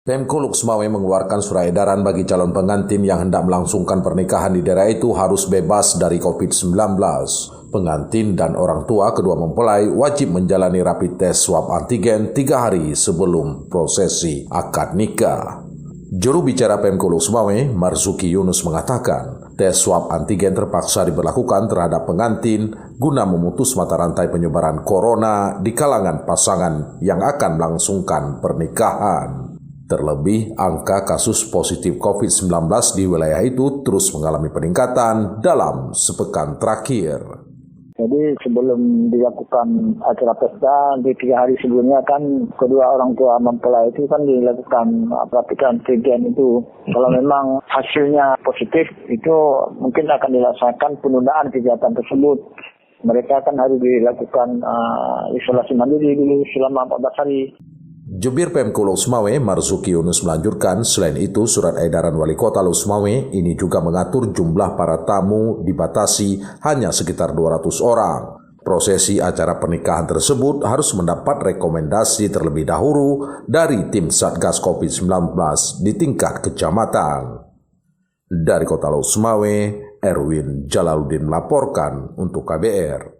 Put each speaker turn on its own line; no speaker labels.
Pemko Luxmawe mengeluarkan surat edaran bagi calon pengantin yang hendak melangsungkan pernikahan di daerah itu harus bebas dari COVID-19. Pengantin dan orang tua kedua mempelai wajib menjalani rapid test swab antigen 3 hari sebelum prosesi akad nikah. Juru bicara Pemko Luxmawe, Marzuki Yunus mengatakan, tes swab antigen terpaksa diberlakukan terhadap pengantin guna memutus mata rantai penyebaran corona di kalangan pasangan yang akan melangsungkan pernikahan. Terlebih, angka kasus positif COVID-19 di wilayah itu terus mengalami peningkatan dalam sepekan terakhir.
Jadi sebelum dilakukan acara pesta, di 3 hari sebelumnya kan kedua orang tua mempelai itu kan dilakukan rapid antigen itu. Kalau memang hasilnya positif, itu mungkin akan dilaksanakan penundaan kegiatan tersebut. Mereka kan harus dilakukan isolasi mandiri dulu selama 14 hari.
Jubir Pemko Luxmawe, Marzuki Yunus melanjutkan, selain itu surat edaran Wali Kota Luxmawe ini juga mengatur jumlah para tamu dibatasi hanya sekitar 200 orang. Prosesi acara pernikahan tersebut harus mendapat rekomendasi terlebih dahulu dari tim Satgas COVID-19 di tingkat kecamatan. Dari Kota Luxmawe, Erwin Jalaluddin melaporkan untuk KBR.